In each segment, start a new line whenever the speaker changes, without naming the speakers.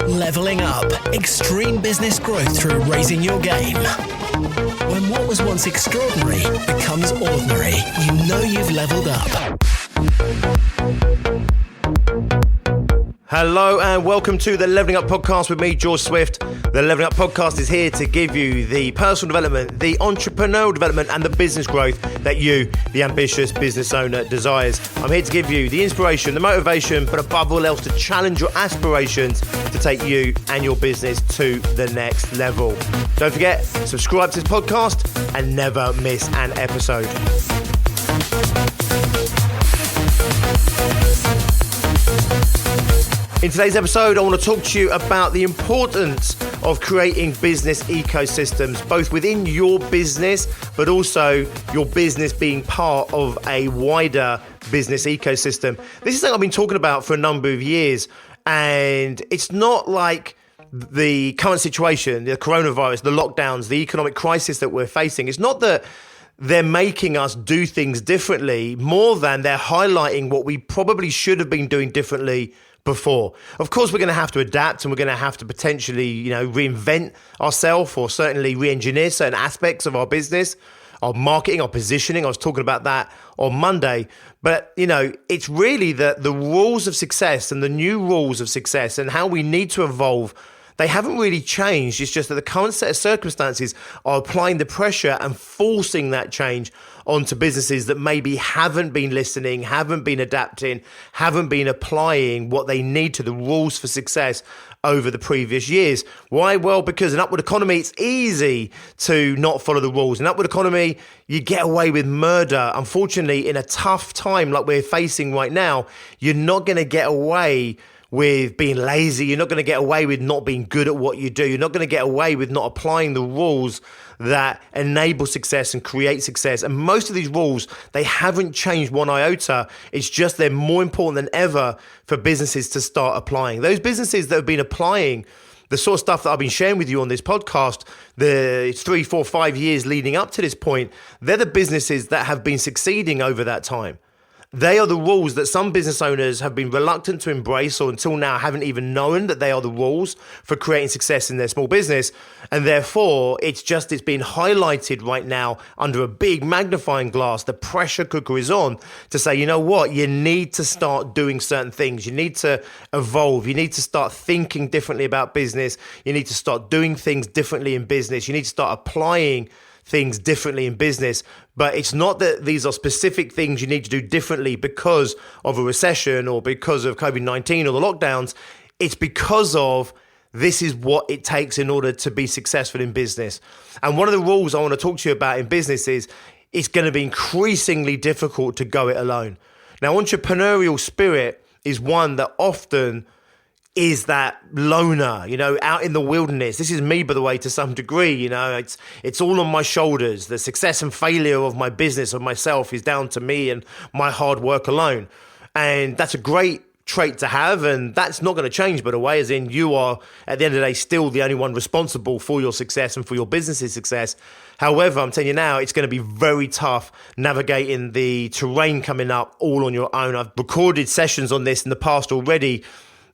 Leveling up. Extreme business growth through raising your game. When what was once extraordinary becomes ordinary, you know you've leveled up.
Hello and welcome to the Leveling Up Podcast with me, George Swift. The Leveling Up Podcast is here to give you the personal development, the entrepreneurial development and the business growth that you, the ambitious business owner, desires. I'm here to give you the inspiration, the motivation, but above all else to challenge your aspirations to take you and your business to the next level. Don't forget, subscribe to this podcast and never miss an episode. In today's episode, I want to talk to you about the importance of creating business ecosystems, both within your business, but also your business being part of a wider business ecosystem. This is something I've been talking about for a number of years, and it's not like the current situation, the coronavirus, the lockdowns, the economic crisis that we're facing. It's not that they're making us do things differently, more than they're highlighting what we probably should have been doing differently before. Of course, we're going to have to adapt and we're going to have to potentially, reinvent ourselves or certainly re-engineer certain aspects of our business, our marketing, our positioning. I was talking about that on Monday. But, it's really the rules of success and the new rules of success and how we need to evolve. They haven't really changed. It's just that the current set of circumstances are applying the pressure and forcing that change onto businesses that maybe haven't been listening, haven't been adapting, haven't been applying what they need to the rules for success over the previous years. Why? Well, because in an upward economy, it's easy to not follow the rules. In an upward economy, you get away with murder. Unfortunately, in a tough time like we're facing right now, you're not going to get away with being lazy. You're not going to get away with not being good at what you do. You're not going to get away with not applying the rules that enable success and create success. And most of these rules, they haven't changed one iota. It's just they're more important than ever for businesses to start applying. Those businesses that have been applying the sort of stuff that I've been sharing with you on this podcast, the 3, 4, 5 years leading up to this point, they're the businesses that have been succeeding over that time. They are the rules that some business owners have been reluctant to embrace or until now haven't even known that they are the rules for creating success in their small business. And therefore, it's been highlighted right now under a big magnifying glass. The pressure cooker is on to say, you know what, you need to start doing certain things. You need to evolve. You need to start thinking differently about business. You need to start doing things differently in business. You need to start applying things differently in business. But it's not that these are specific things you need to do differently because of a recession or because of COVID-19 or the lockdowns. It's because of this is what it takes in order to be successful in business. And one of the rules I want to talk to you about in business is it's going to be increasingly difficult to go it alone. Now, entrepreneurial spirit is one that often is that loner, out in the wilderness. This is me, by the way, to some degree, it's all on my shoulders. The success and failure of my business, of myself, is down to me and my hard work alone. And that's a great trait to have. And that's not going to change, by the way, as in you are, at the end of the day, still the only one responsible for your success and for your business's success. However, I'm telling you now, it's going to be very tough navigating the terrain coming up all on your own. I've recorded sessions on this in the past already,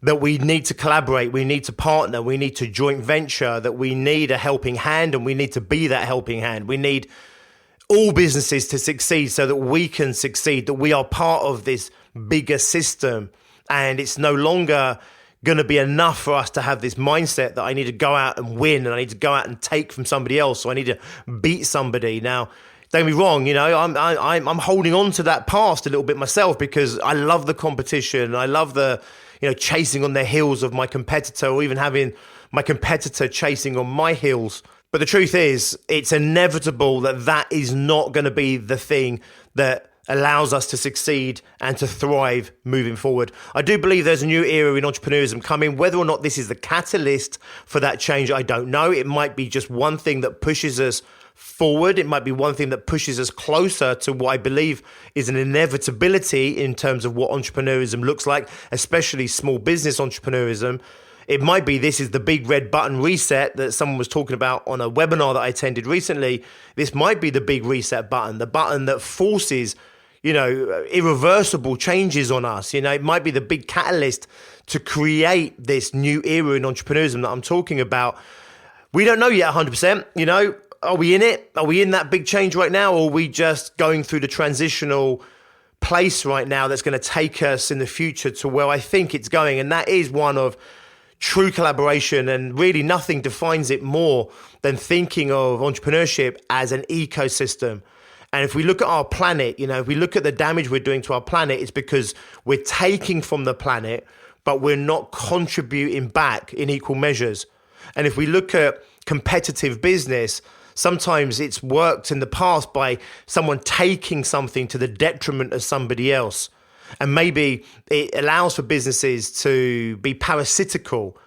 that we need to collaborate, we need to partner, we need to joint venture, that we need a helping hand and we need to be that helping hand. We need all businesses to succeed so that we can succeed, that we are part of this bigger system. And it's no longer going to be enough for us to have this mindset that I need to go out and win and I need to go out and take from somebody else, or I need to beat somebody. Now, don't get me wrong, I'm holding on to that past a little bit myself because I love the competition. I love the chasing on the heels of my competitor, or even having my competitor chasing on my heels. But the truth is, it's inevitable that is not going to be the thing that allows us to succeed and to thrive moving forward. I do believe there's a new era in entrepreneurship coming. Whether or not this is the catalyst for that change, I don't know. It might be just one thing that pushes us forward. It might be one thing that pushes us closer to what I believe is an inevitability in terms of what entrepreneurism looks like, especially small business entrepreneurism. It might be this is the big red button reset that someone was talking about on a webinar that I attended recently. This might be the big reset button, the button that forces irreversible changes on us. It might be the big catalyst to create this new era in entrepreneurship that I'm talking about. We don't know yet 100%, Are we in it? Are we in that big change right now? Or are we just going through the transitional place right now that's going to take us in the future to where I think it's going? And that is one of true collaboration, and really nothing defines it more than thinking of entrepreneurship as an ecosystem. And if we look at our planet, if we look at the damage we're doing to our planet, it's because we're taking from the planet, but we're not contributing back in equal measures. And if we look at competitive business, sometimes it's worked in the past by someone taking something to the detriment of somebody else. And maybe it allows for businesses to be parasitical,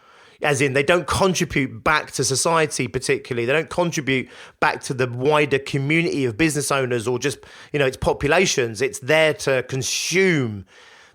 as in they don't contribute back to society particularly. They don't contribute back to the wider community of business owners or just, its populations. It's there to consume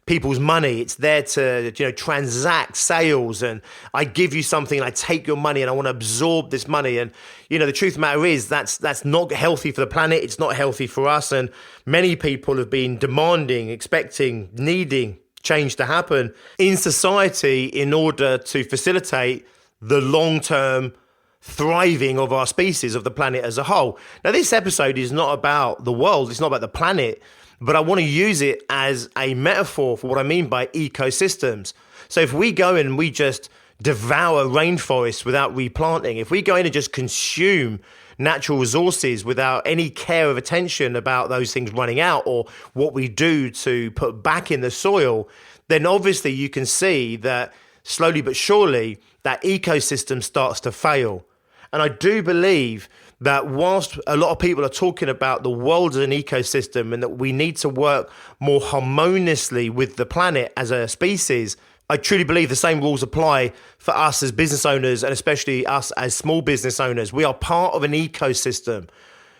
people's money. It's there to, transact sales, and I give you something and I take your money and I want to absorb this money. And, the truth of the matter is that's not healthy for the planet. It's not healthy for us. And many people have been demanding, expecting, needing change to happen in society in order to facilitate the long-term thriving of our species, of the planet as a whole. Now, this episode is not about the world. It's not about the planet. But I want to use it as a metaphor for what I mean by ecosystems. So if we go in and we just devour rainforests without replanting, if we go in and just consume natural resources without any care of attention about those things running out or what we do to put back in the soil, then obviously you can see that slowly but surely that ecosystem starts to fail. And I do believe that whilst a lot of people are talking about the world as an ecosystem and that we need to work more harmoniously with the planet as a species, I truly believe the same rules apply for us as business owners, and especially us as small business owners. We are part of an ecosystem.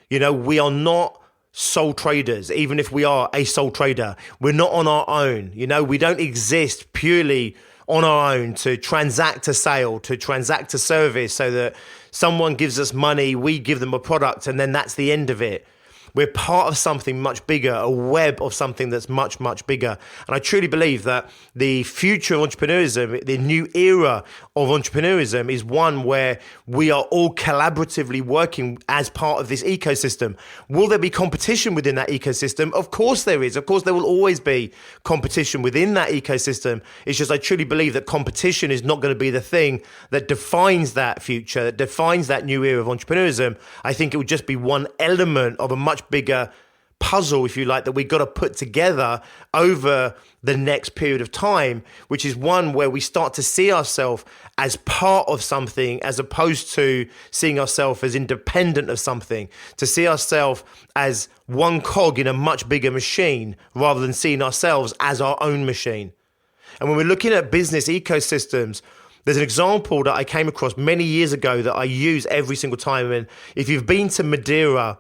We are not sole traders, even if we are a sole trader. We're not on our own. We don't exist purely on our own to transact a sale, to transact a service so that someone gives us money, we give them a product, and then that's the end of it. We're part of something much bigger, a web of something that's much, much bigger. And I truly believe that the future of entrepreneurship, the new era of entrepreneurship, is one where we are all collaboratively working as part of this ecosystem. Will there be competition within that ecosystem? Of course there is. Of course there will always be competition within that ecosystem. It's just I truly believe that competition is not going to be the thing that defines that future, that defines that new era of entrepreneurship. I think it would just be one element of a much bigger puzzle, if you like, that we've got to put together over the next period of time, which is one where we start to see ourselves as part of something as opposed to seeing ourselves as independent of something, to see ourselves as one cog in a much bigger machine rather than seeing ourselves as our own machine. And when we're looking at business ecosystems, there's an example that I came across many years ago that I use every single time. And if you've been to Madeira,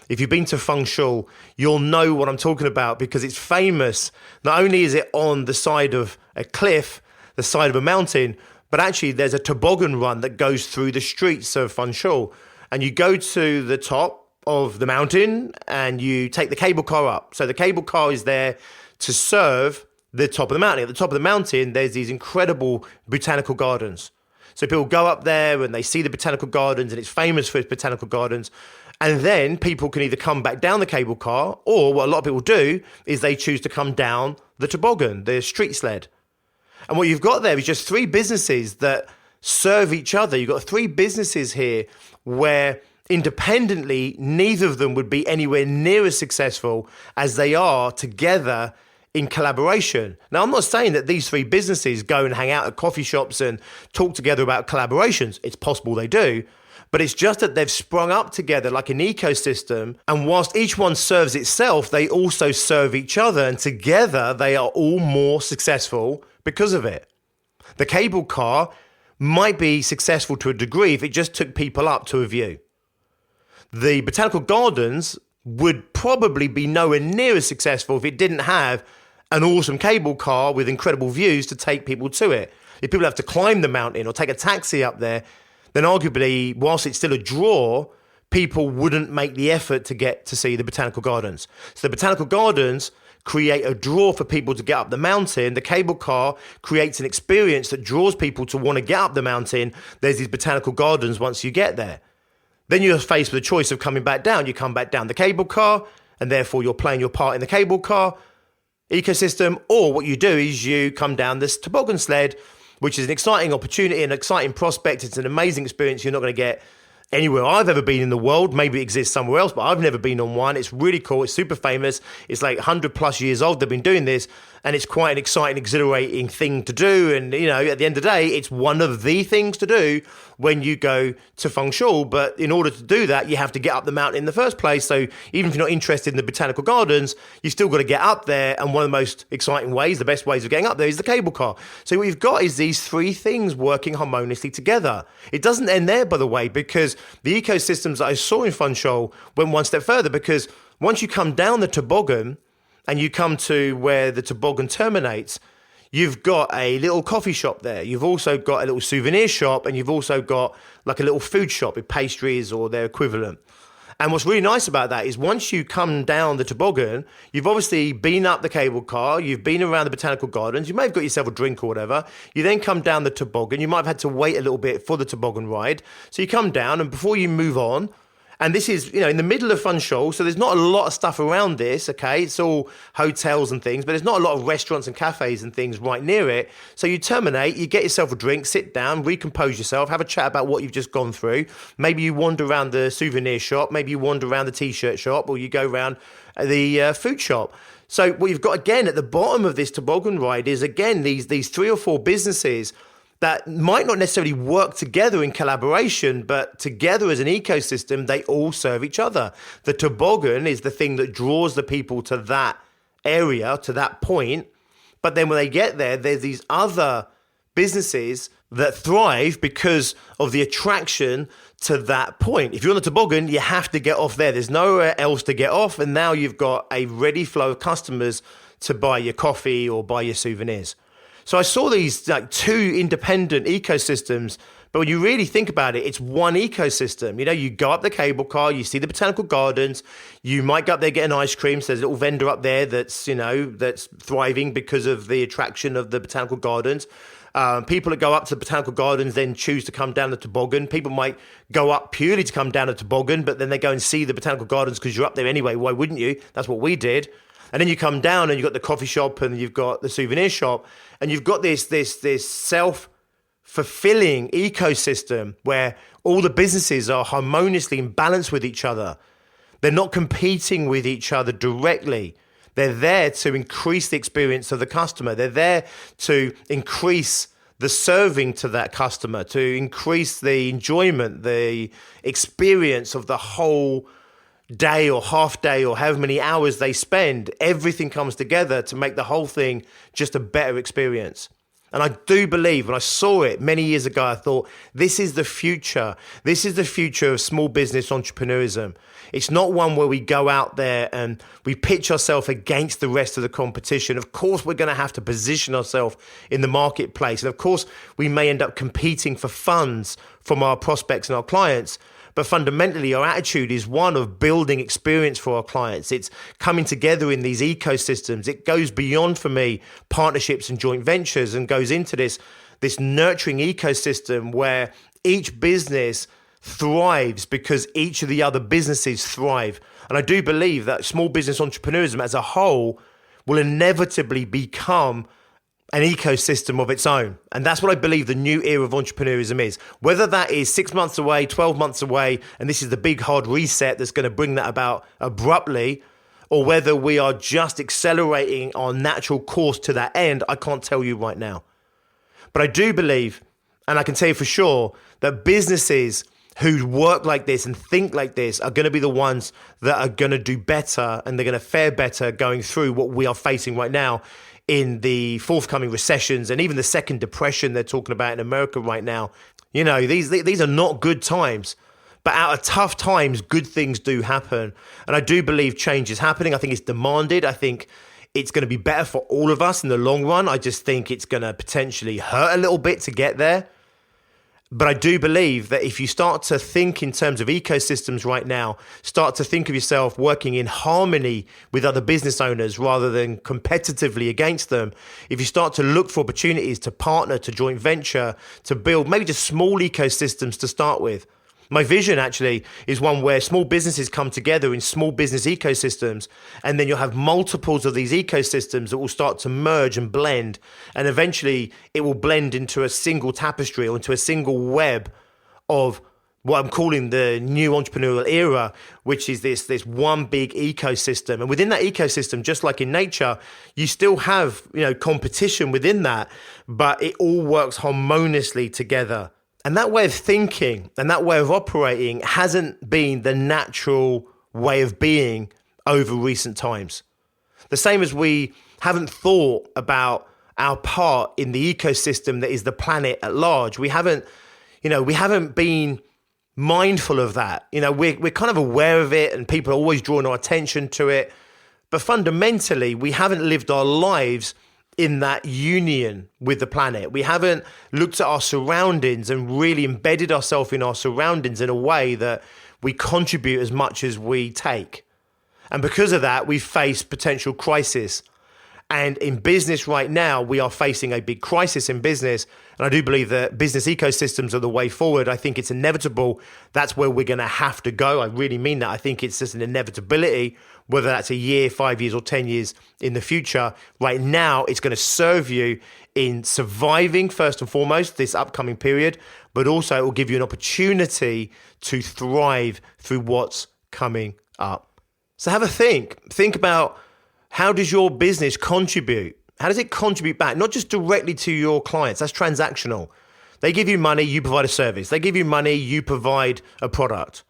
if you've been to Funchal, you'll know what I'm talking about because it's famous. Not only is it on the side of a cliff, the side of a mountain, but actually there's a toboggan run that goes through the streets of Funchal. And you go to the top of the mountain and you take the cable car up. So the cable car is there to serve the top of the mountain. At the top of the mountain, there's these incredible botanical gardens. So people go up there and they see the botanical gardens, and it's famous for its botanical gardens. And then people can either come back down the cable car, or what a lot of people do is they choose to come down the toboggan, the street sled. And what you've got there is just three businesses that serve each other. You've got three businesses here where independently, neither of them would be anywhere near as successful as they are together in collaboration. Now, I'm not saying that these three businesses go and hang out at coffee shops and talk together about collaborations. It's possible they do, but it's just that they've sprung up together like an ecosystem. And whilst each one serves itself, they also serve each other. And together, they are all more successful because of it. The cable car might be successful to a degree if it just took people up to a view. The botanical gardens would probably be nowhere near as successful if it didn't have an awesome cable car with incredible views to take people to it. If people have to climb the mountain or take a taxi up there, then arguably, whilst it's still a draw, people wouldn't make the effort to get to see the botanical gardens. So the botanical gardens create a draw for people to get up the mountain. The cable car creates an experience that draws people to want to get up the mountain. There's these botanical gardens once you get there. Then you're faced with the choice of coming back down. You come back down the cable car, and therefore you're playing your part in the cable car ecosystem. Or what you do is you come down this toboggan sled, which is an exciting opportunity, an exciting prospect. It's an amazing experience you're not going to get anywhere I've ever been in the world. Maybe it exists somewhere else, but I've never been on one. It's really cool. It's super famous. It's like 100 plus years old. They've been doing this, and it's quite an exciting, exhilarating thing to do. And, you know, at the end of the day, it's one of the things to do when you go to Feng Shui. But in order to do that, you have to get up the mountain in the first place. So even if you're not interested in the botanical gardens, you've still got to get up there. And one of the most exciting ways, the best ways of getting up there is the cable car. So what you've got is these three things working harmoniously together. It doesn't end there, by the way, because the ecosystems that I saw in Feng Shui went one step further, because once you come down the toboggan and you come to where the toboggan terminates, you've got a little coffee shop there. You've also got a little souvenir shop, and you've also got like a little food shop with pastries or their equivalent. And what's really nice about that is once you come down the toboggan, you've obviously been up the cable car, you've been around the botanical gardens, you may have got yourself a drink or whatever. You then come down the toboggan. You might have had to wait a little bit for the toboggan ride. So you come down, and before you move on, and this is, you know, in the middle of Feng Shui, so there's not a lot of stuff around this, okay? It's all hotels and things, but there's not a lot of restaurants and cafes and things right near it. So you terminate, you get yourself a drink, sit down, recompose yourself, have a chat about what you've just gone through. Maybe you wander around the souvenir shop, maybe you wander around the t-shirt shop, or you go around the food shop. So what you've got again at the bottom of this toboggan ride is, again, these 3 or 4 businesses that might not necessarily work together in collaboration, but together as an ecosystem, they all serve each other. The toboggan is the thing that draws the people to that area, to that point. But then when they get there, there's these other businesses that thrive because of the attraction to that point. If you're on the toboggan, you have to get off there. There's nowhere else to get off. And now you've got a ready flow of customers to buy your coffee or buy your souvenirs. So I saw these like 2 independent ecosystems, but when you really think about it, it's one ecosystem. You know, you go up the cable car, you see the botanical gardens, you might go up there getting ice cream. So there's a little vendor up there that's, you know, that's thriving because of the attraction of the botanical gardens. People that go up to the botanical gardens then choose to come down the toboggan. People might go up purely to come down the toboggan, but then they go and see the botanical gardens because you're up there anyway. Why wouldn't you? That's what we did. And then you come down and you've got the coffee shop and you've got the souvenir shop, and you've got this self-fulfilling ecosystem where all the businesses are harmoniously in balance with each other. They're not competing with each other directly. They're there to increase the experience of the customer. They're there to increase the serving to that customer, to increase the enjoyment, the experience of the whole day or half day or however many hours they spend. Everything comes together to make the whole thing just a better experience. And I do believe, when I saw it many years ago, I thought, this is the future. This is the future of small business entrepreneurism. It's not one where we go out there and we pitch ourselves against the rest of the competition. Of course, we're going to have to position ourselves in the marketplace. And of course, we may end up competing for funds from our prospects and our clients. But fundamentally, our attitude is one of building experience for our clients. It's coming together in these ecosystems. It goes beyond, for me, partnerships and joint ventures, and goes into this nurturing ecosystem where each business thrives because each of the other businesses thrive. And I do believe that small business entrepreneurism as a whole will inevitably become an ecosystem of its own. And that's what I believe the new era of entrepreneurism is. Whether that is 6 months away, 12 months away, and this is the big hard reset that's going to bring that about abruptly, or whether we are just accelerating our natural course to that end, I can't tell you right now. But I do believe, and I can tell you for sure, that businesses who work like this and think like this are going to be the ones that are going to do better, and they're going to fare better going through what we are facing right now in the forthcoming recessions and even the second depression they're talking about in America right now. You know, these are not good times, but out of tough times, good things do happen. And I do believe change is happening. I think it's demanded. I think it's going to be better for all of us in the long run. I just think it's going to potentially hurt a little bit to get there. But I do believe that if you start to think in terms of ecosystems right now, start to think of yourself working in harmony with other business owners rather than competitively against them, if you start to look for opportunities to partner, to joint venture, to build maybe just small ecosystems to start with. My vision actually is one where small businesses come together in small business ecosystems, and then you'll have multiples of these ecosystems that will start to merge and blend, and eventually it will blend into a single tapestry or into a single web of what I'm calling the new entrepreneurial era, which is this one big ecosystem. And within that ecosystem, just like in nature, you still have, competition within that, but it all works harmoniously together. And that way of thinking and that way of operating hasn't been the natural way of being over recent times. The same as we haven't thought about our part in the ecosystem that is the planet at large. We haven't been mindful of that. We're kind of aware of it and people are always drawing our attention to it. But fundamentally, we haven't lived our lives in that union with the planet. We haven't looked at our surroundings and really embedded ourselves in our surroundings in a way that we contribute as much as we take. And because of that, we face potential crisis. And in business right now, we are facing a big crisis in business. And I do believe that business ecosystems are the way forward. I think it's inevitable. That's where we're going to have to go. I really mean that. I think it's just an inevitability, whether that's a year, 5 years, or 10 years in the future. Right now, it's going to serve you in surviving, first and foremost, this upcoming period, but also it will give you an opportunity to thrive through what's coming up. So have a think. Think about, how does your business contribute? How does it contribute back? Not just directly to your clients. That's transactional. They give you money, you provide a service. They give you money, you provide a product.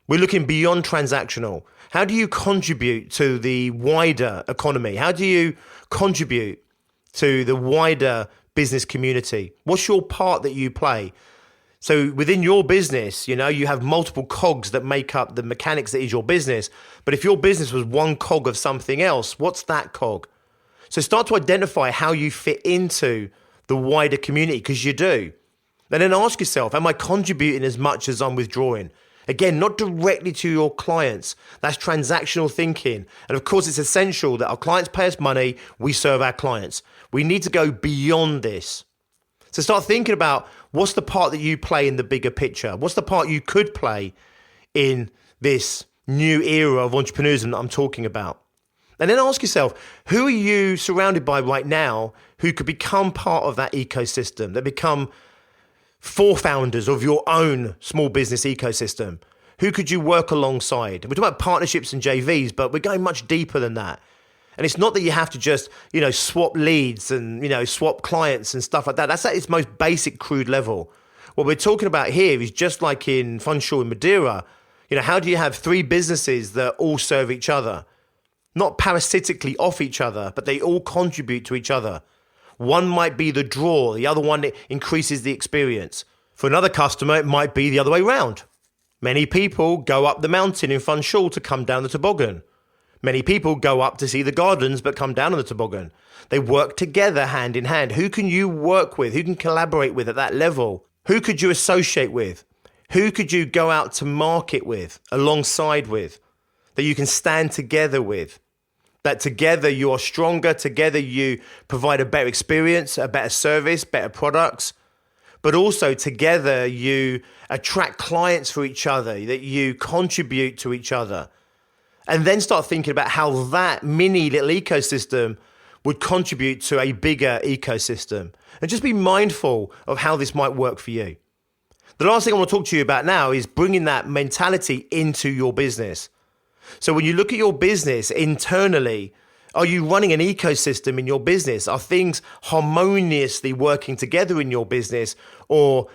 We're looking beyond transactional. How do you contribute to the wider economy? How do you contribute to the wider business community? What's your part that you play? So within your business, you have multiple cogs that make up the mechanics that is your business. But if your business was one cog of something else, what's that cog? So start to identify how you fit into the wider community, because you do. And then ask yourself, am I contributing as much as I'm withdrawing? Again, not directly to your clients. That's transactional thinking. And of course, it's essential that our clients pay us money, we serve our clients. We need to go beyond this. So start thinking about, what's the part that you play in the bigger picture? What's the part you could play in this new era of entrepreneurship that I'm talking about? And then ask yourself, who are you surrounded by right now who could become part of that ecosystem, that become forefounders of your own small business ecosystem? Who could you work alongside? We're talking about partnerships and JVs, but we're going much deeper than that. And it's not that you have to just, swap leads and, swap clients and stuff like that. That's at its most basic, crude level. What we're talking about here is just like in Funchal in Madeira. How do you have three businesses that all serve each other? Not parasitically off each other, but they all contribute to each other. One might be the draw, the other one increases the experience. For another customer, it might be the other way around. Many people go up the mountain in Funchal to come down the toboggan. Many people go up to see the gardens but come down on the toboggan. They work together hand in hand. Who can you work with? Who can collaborate with at that level? Who could you associate with? Who could you go out to market with, alongside with, that you can stand together with? That together you are stronger, together you provide a better experience, a better service, better products, but also together you attract clients for each other, that you contribute to each other. And then start thinking about how that mini little ecosystem would contribute to a bigger ecosystem. And just be mindful of how this might work for you. The last thing I want to talk to you about now is bringing that mentality into your business. So when you look at your business internally, are you running an ecosystem in your business? Are things harmoniously working together in your business? Or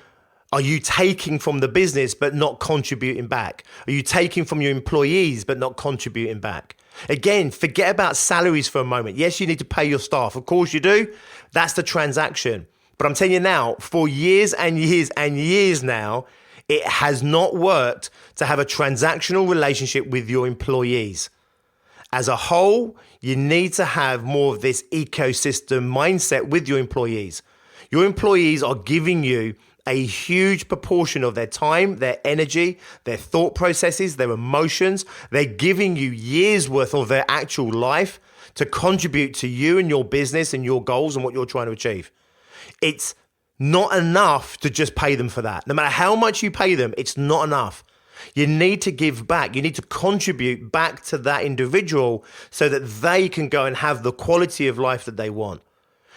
are you taking from the business but not contributing back? Are you taking from your employees but not contributing back? Again, forget about salaries for a moment. Yes, you need to pay your staff. Of course you do. That's the transaction. But I'm telling you now, for years and years and years now, it has not worked to have a transactional relationship with your employees. As a whole, you need to have more of this ecosystem mindset with your employees. Your employees are giving you a huge proportion of their time, their energy, their thought processes, their emotions. They're giving you years worth of their actual life to contribute to you and your business and your goals and what you're trying to achieve. It's not enough to just pay them for that. No matter how much you pay them, it's not enough. You need to give back. You need to contribute back to that individual so that they can go and have the quality of life that they want.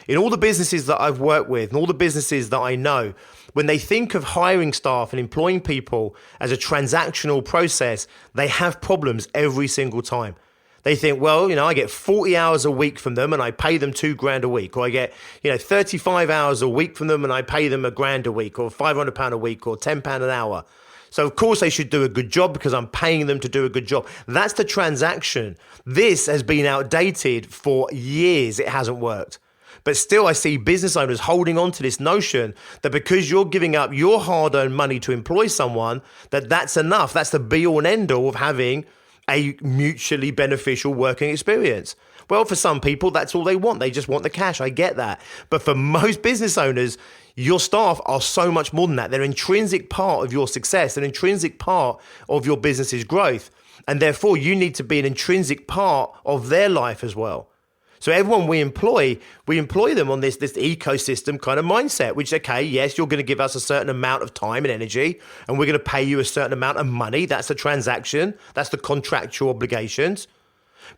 In all the businesses that I've worked with and all the businesses that I know, when they think of hiring staff and employing people as a transactional process, they have problems every single time. They think, well, I get 40 hours a week from them and I pay them $2,000 a week. Or I get, 35 hours a week from them and I pay them $1,000 a week or £500 a week or £10 an hour. So of course they should do a good job because I'm paying them to do a good job. That's the transaction. This has been outdated for years. It hasn't worked. But still, I see business owners holding on to this notion that because you're giving up your hard-earned money to employ someone, that's enough. That's the be-all and end-all of having a mutually beneficial working experience. Well, for some people, that's all they want. They just want the cash. I get that. But for most business owners, your staff are so much more than that. They're an intrinsic part of your success, an intrinsic part of your business's growth. And therefore, you need to be an intrinsic part of their life as well. So everyone we employ them on this ecosystem kind of mindset, which, okay, yes, you're going to give us a certain amount of time and energy, and we're going to pay you a certain amount of money. That's the transaction. That's the contractual obligations.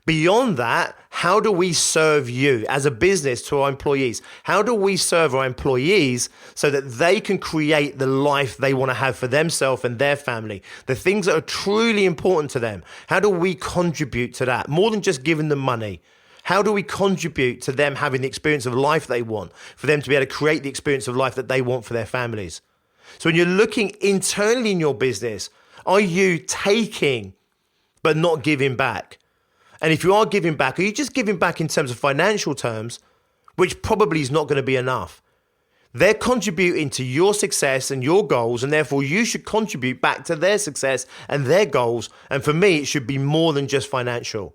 Beyond that, how do we serve you as a business to our employees? How do we serve our employees so that they can create the life they want to have for themselves and their family? The things that are truly important to them. How do we contribute to that? More than just giving them money. How do we contribute to them having the experience of life they want, for them to be able to create the experience of life that they want for their families? So when you're looking internally in your business, are you taking but not giving back? And if you are giving back, are you just giving back in terms of financial terms, which probably is not going to be enough? They're contributing to your success and your goals, and therefore you should contribute back to their success and their goals. And for me, it should be more than just financial.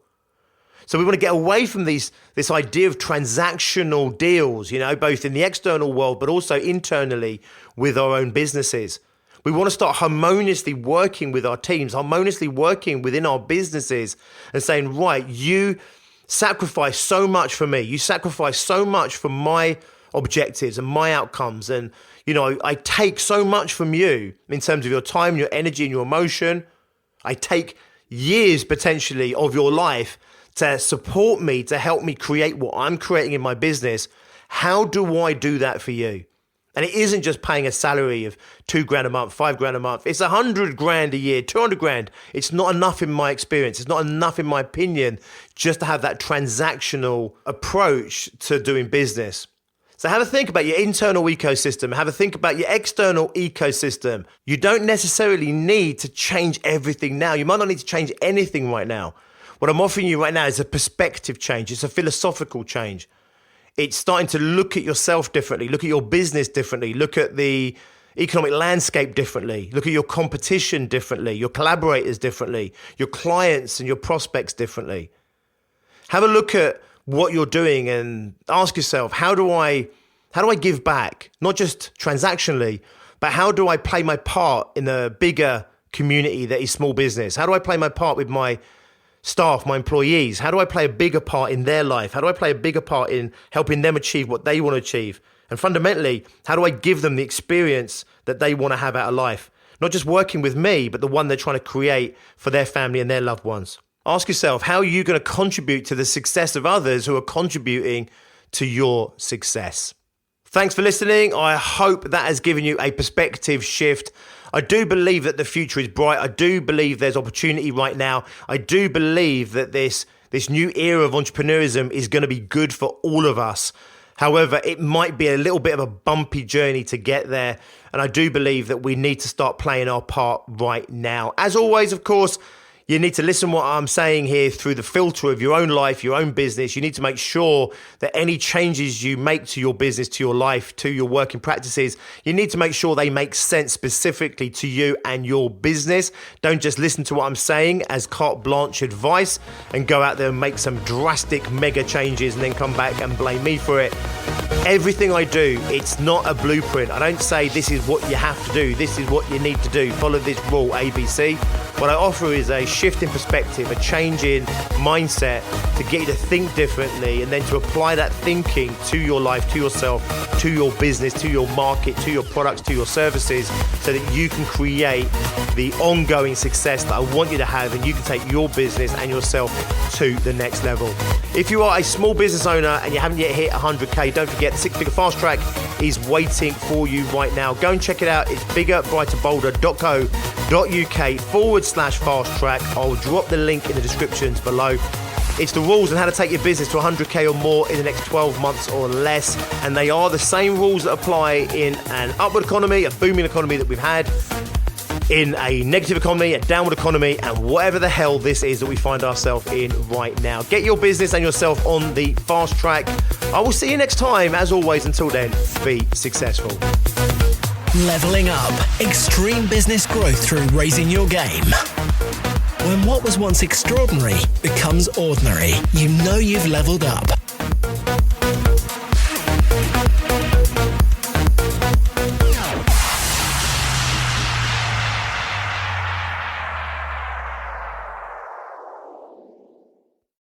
So we want to get away from this idea of transactional deals, both in the external world, but also internally with our own businesses. We want to start harmoniously working with our teams, harmoniously working within our businesses and saying, right, you sacrifice so much for me. You sacrifice so much for my objectives and my outcomes. And, I take so much from you in terms of your time, your energy and your emotion. I take years potentially of your life to support me, to help me create what I'm creating in my business. How do I do that for you? And it isn't just paying a salary of $2,000 a month, $5,000 a month. It's $100,000 a year, $200,000. It's not enough in my experience. It's not enough in my opinion, just to have that transactional approach to doing business. So have a think about your internal ecosystem. Have a think about your external ecosystem. You don't necessarily need to change everything now. You might not need to change anything right now. What I'm offering you right now is a perspective change. It's a philosophical change. It's starting to look at yourself differently, look at your business differently, look at the economic landscape differently, look at your competition differently, your collaborators differently, your clients and your prospects differently. Have a look at what you're doing and ask yourself, how do I give back? Not just transactionally, but how do I play my part in the bigger community that is small business? How do I play my part with my staff, my employees? How do I play a bigger part in their life? How do I play a bigger part in helping them achieve what they want to achieve? And fundamentally, how do I give them the experience that they want to have out of life? Not just working with me, but the one they're trying to create for their family and their loved ones. Ask yourself, how are you going to contribute to the success of others who are contributing to your success? Thanks for listening. I hope that has given you a perspective shift. I do believe that the future is bright. I do believe there's opportunity right now. I do believe that this new era of entrepreneurism is going to be good for all of us. However, it might be a little bit of a bumpy journey to get there. And I do believe that we need to start playing our part right now. As always, of course, you need to listen what I'm saying here through the filter of your own life, your own business. You need to make sure that any changes you make to your business, to your life, to your working practices, you need to make sure they make sense specifically to you and your business. Don't just listen to what I'm saying as carte blanche advice and go out there and make some drastic mega changes and then come back and blame me for it. Everything I do, it's not a blueprint. I don't say this is what you have to do, this is what you need to do, follow this rule ABC. What I offer is a shift in perspective, a change in mindset to get you to think differently and then to apply that thinking to your life, to yourself, to your business, to your market, to your products, to your services, so that you can create the ongoing success that I want you to have, and you can take your business and yourself to the next level. If you are a small business owner and you haven't yet hit 100K, don't forget the 6-figure fast track is waiting for you right now. Go and check it out. It's biggerbrighterbolder.co.uk/fast track. I'll drop the link in the descriptions below. It's the rules on how to take your business to 100K or more in the next 12 months or less. And they are the same rules that apply in an upward economy, a booming economy that we've had, in a negative economy, a downward economy, and whatever the hell this is that we find ourselves in right now. Get your business and yourself on the fast track. I will see you next time. As always, until then, be successful.
Leveling up. Extreme business growth through raising your game. When what was once extraordinary becomes ordinary, you know you've leveled up.